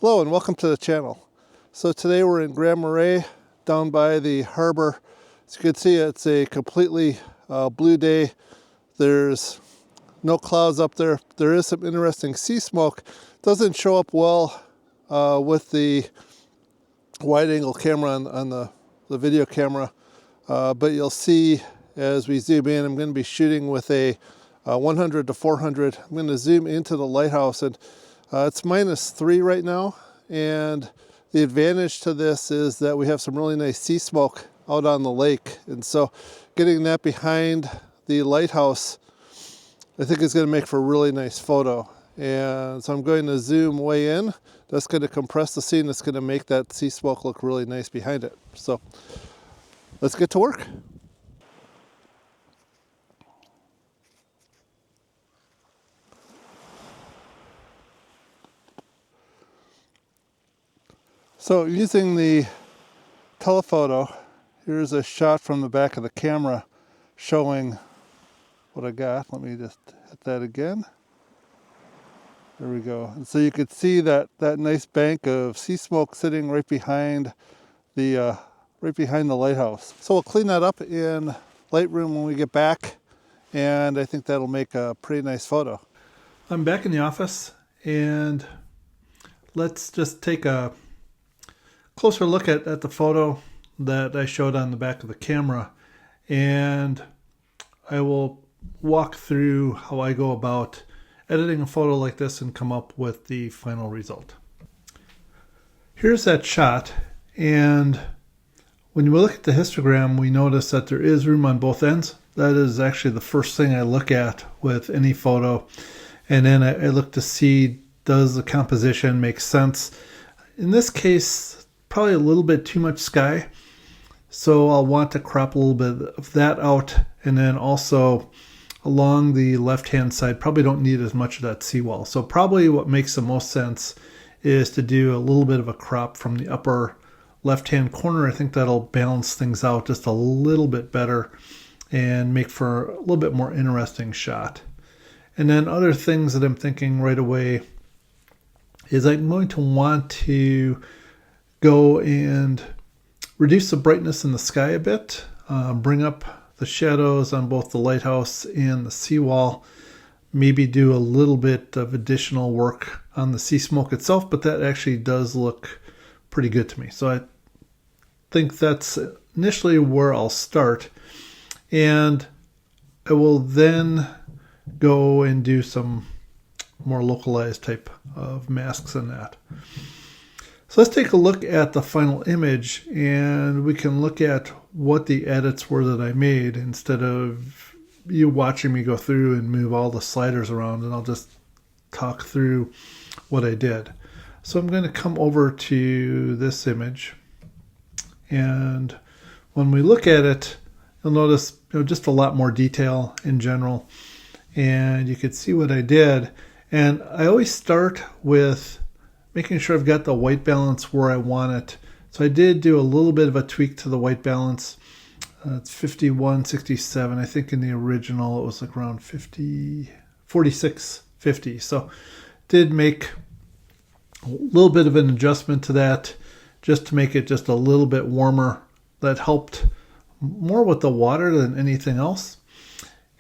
Hello and welcome to the channel. So today we're in Grand Marais down by the harbor. As you can see, it's a completely blue day. There's no clouds up there. There is some interesting sea smoke. Doesn't show up well with the wide angle camera on the video camera, but you'll see as we zoom in. I'm going to be shooting with a 100 to 400. I'm going to zoom into the lighthouse, and it's -3 right now, and the advantage to this is that we have some really nice sea smoke out on the lake, and so getting that behind the lighthouse I think is going to make for a really nice photo. And so I'm going to zoom way in. That's going to compress the scene. It's going to make that sea smoke look really nice behind it. So let's get to work. So using the telephoto, here's a shot from the back of the camera showing what I got. Let me just hit that again. There we go. And so you could see that nice bank of sea smoke sitting right behind the lighthouse. So we'll clean that up in Lightroom when we get back, and I think that'll make a pretty nice photo. I'm back in the office, and let's just take a closer look at the photo that I showed on the back of the camera, and I will walk through how I go about editing a photo like this and come up with the final result. Here's that shot, and when we look at the histogram, we notice that there is room on both ends. That is actually the first thing I look at with any photo, and then I look to see, does the composition make sense? In this case, probably a little bit too much sky, so I'll want to crop a little bit of that out, and then also along the left hand side probably don't need as much of that seawall. So probably what makes the most sense is to do a little bit of a crop from the upper left hand corner. I think that'll balance things out just a little bit better and make for a little bit more interesting shot. And then other things that I'm thinking right away is I'm going to want to go and reduce the brightness in the sky a bit, bring up the shadows on both the lighthouse and the seawall, maybe do a little bit of additional work on the sea smoke itself, but that actually does look pretty good to me. So I think that's initially where I'll start, and I will then go and do some more localized type of masks in that. So let's take a look at the final image, and we can look at what the edits were that I made instead of you watching me go through and move all the sliders around, and I'll just talk through what I did. So I'm going to come over to this image, and when we look at it, you'll notice just a lot more detail in general, and you can see what I did. And I always start with making sure I've got the white balance where I want it. So I did do a little bit of a tweak to the white balance. It's 51/67. I think in the original it was like around 46/50. So did make a little bit of an adjustment to that just to make it just a little bit warmer. That helped more with the water than anything else.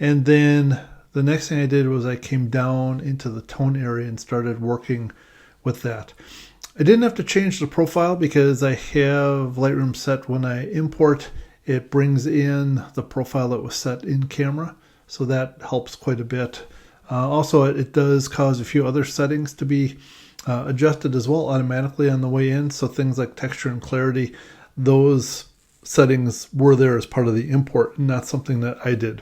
And then the next thing I did was I came down into the tone area and started working with that. I didn't have to change the profile because I have Lightroom set. When I import, it brings in the profile that was set in camera, so that helps quite a bit. Also, it does cause a few other settings to be adjusted as well automatically on the way in. So things like texture and clarity, those settings were there as part of the import, and that's something that I did.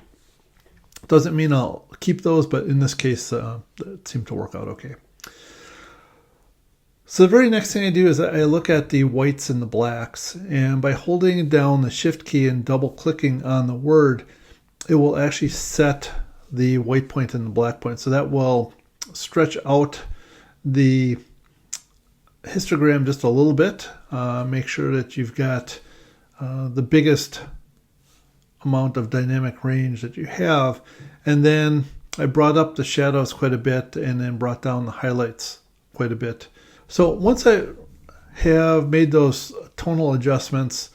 Doesn't mean I'll keep those, but in this case, it seemed to work out okay. So the very next thing I do is I look at the whites and the blacks, and by holding down the shift key and double clicking on the word, it will actually set the white point and the black point. So that will stretch out the histogram just a little bit. Make sure that you've got the biggest amount of dynamic range that you have. And then I brought up the shadows quite a bit and then brought down the highlights quite a bit So once I have made those tonal adjustments,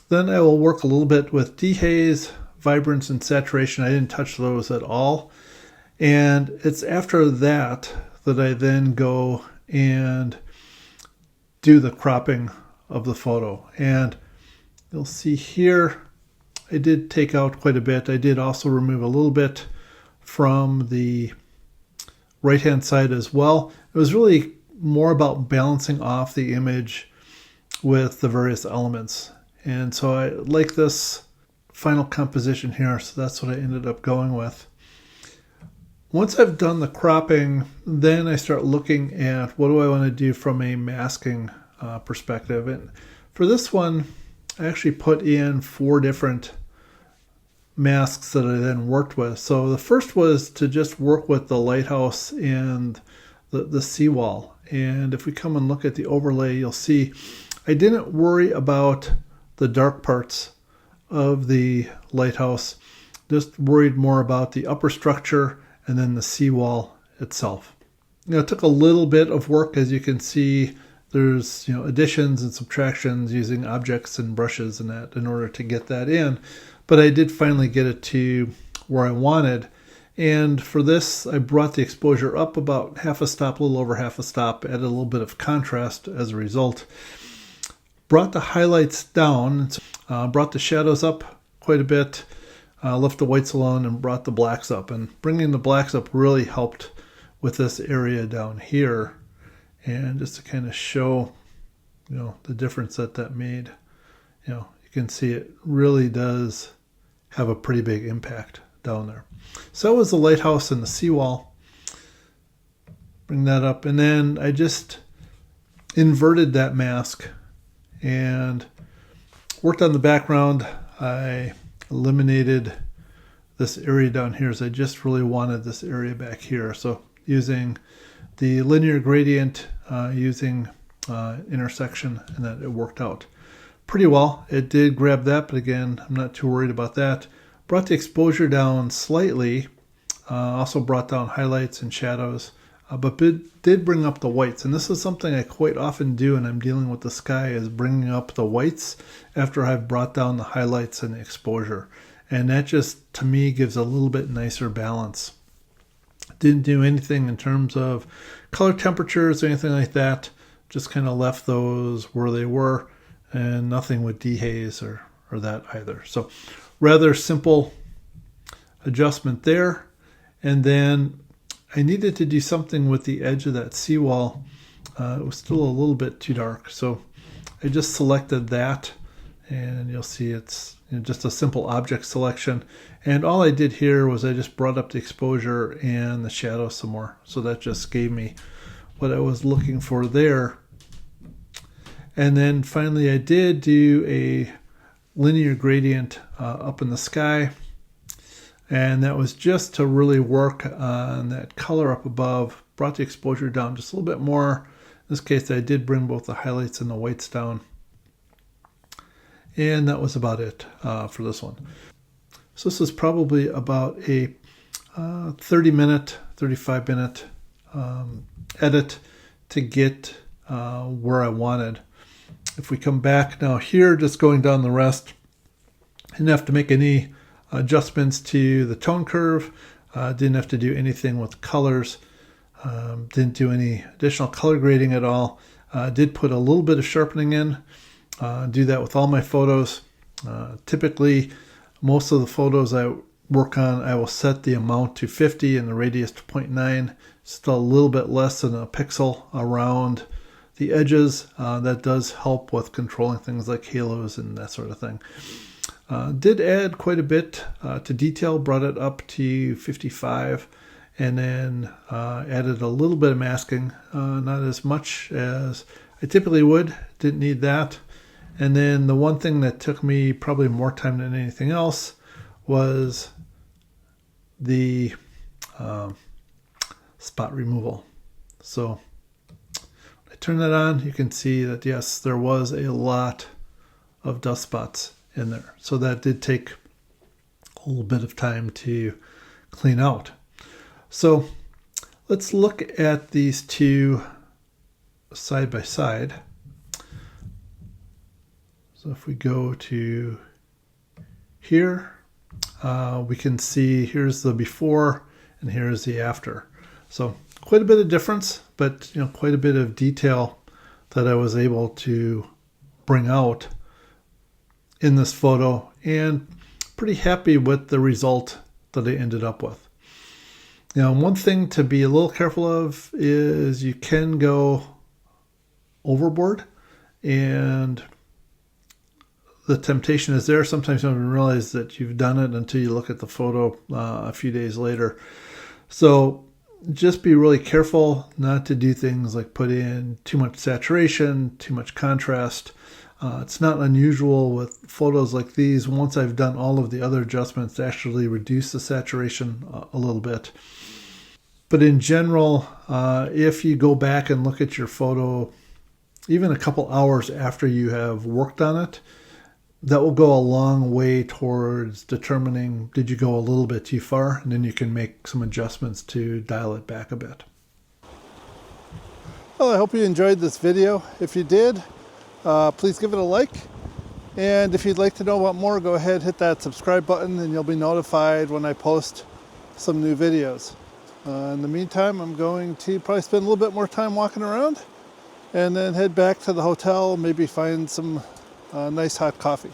then I will work a little bit with dehaze, vibrance, and saturation. I didn't touch those at all. And it's after that that I then go and do the cropping of the photo. And you'll see here, I did take out quite a bit. I did also remove a little bit from the right-hand side as well. It was really more about balancing off the image with the various elements. And so I like this final composition here, so that's what I ended up going with. Once I've done the cropping, then I start looking at what do I want to do from a masking perspective. And for this one, I actually put in 4 different masks that I then worked with. So the first was to just work with the lighthouse and the seawall. And if we come and look at the overlay, you'll see I didn't worry about the dark parts of the lighthouse, just worried more about the upper structure and then the seawall itself. It took a little bit of work. As you can see, there's additions and subtractions using objects and brushes and that in order to get that in, but I did finally get it to where I wanted. And for this, I brought the exposure up about half a stop, a little over half a stop, added a little bit of contrast as a result. Brought the highlights down, brought the shadows up quite a bit, left the whites alone and brought the blacks up. And bringing the blacks up really helped with this area down here. And just to kind of show, the difference that made, you can see it really does have a pretty big impact down there. So that was the lighthouse and the seawall. Bring that up. And then I just inverted that mask and worked on the background. I eliminated this area down here, as I just really wanted this area back here. So using the linear gradient, using intersection, and that it worked out pretty well. It did grab that, but again, I'm not too worried about that. Brought the exposure down slightly, also brought down highlights and shadows, but did bring up the whites. And this is something I quite often do when I'm dealing with the sky, is bringing up the whites after I've brought down the highlights and the exposure. And that just, to me, gives a little bit nicer balance. Didn't do anything in terms of color temperatures or anything like that. Just kind of left those where they were, and nothing with dehaze or that either. So rather simple adjustment there. And then I needed to do something with the edge of that seawall. It was still a little bit too dark. So I just selected that, and you'll see it's just a simple object selection. And all I did here was I just brought up the exposure and the shadow some more. So that just gave me what I was looking for there. And then finally I did do a linear gradient up in the sky. And that was just to really work on that color up above. Brought the exposure down just a little bit more. In this case, I did bring both the highlights and the whites down. And that was about it for this one. So this is probably about a 30-minute, 35-minute edit to get where I wanted. If we come back now here, just going down the rest, didn't have to make any adjustments to the tone curve. Didn't have to do anything with colors. Didn't do any additional color grading at all. Did put a little bit of sharpening in. Do that with all my photos. Typically, most of the photos I work on, I will set the amount to 50 and the radius to 0.9. Still a little bit less than a pixel around the edges. That does help with controlling things like halos and that sort of thing. Did add quite a bit to detail, brought it up to 55, and then added a little bit of masking, not as much as I typically would, didn't need that. And then the one thing that took me probably more time than anything else was the spot removal. So I turn that on, you can see that yes, there was a lot of dust spots in there. So that did take a little bit of time to clean out. So let's look at these two side by side. So if we go to here, we can see here's the before and here's the after. So quite a bit of difference, but quite a bit of detail that I was able to bring out in this photo, and pretty happy with the result that I ended up with. One thing to be a little careful of is you can go overboard, and the temptation is there. Sometimes you don't even realize that you've done it until you look at the photo a few days later. So just be really careful not to do things like put in too much saturation, too much contrast. It's not unusual with photos like these, once I've done all of the other adjustments, to actually reduce the saturation a little bit. But in general, if you go back and look at your photo even a couple hours after you have worked on it, that will go a long way towards determining, did you go a little bit too far? And then you can make some adjustments to dial it back a bit. Well, I hope you enjoyed this video. If you did, please give it a like. And if you'd like to know about more, go ahead, hit that subscribe button, and you'll be notified when I post some new videos. In the meantime, I'm going to probably spend a little bit more time walking around and then head back to the hotel, maybe find some nice hot coffee.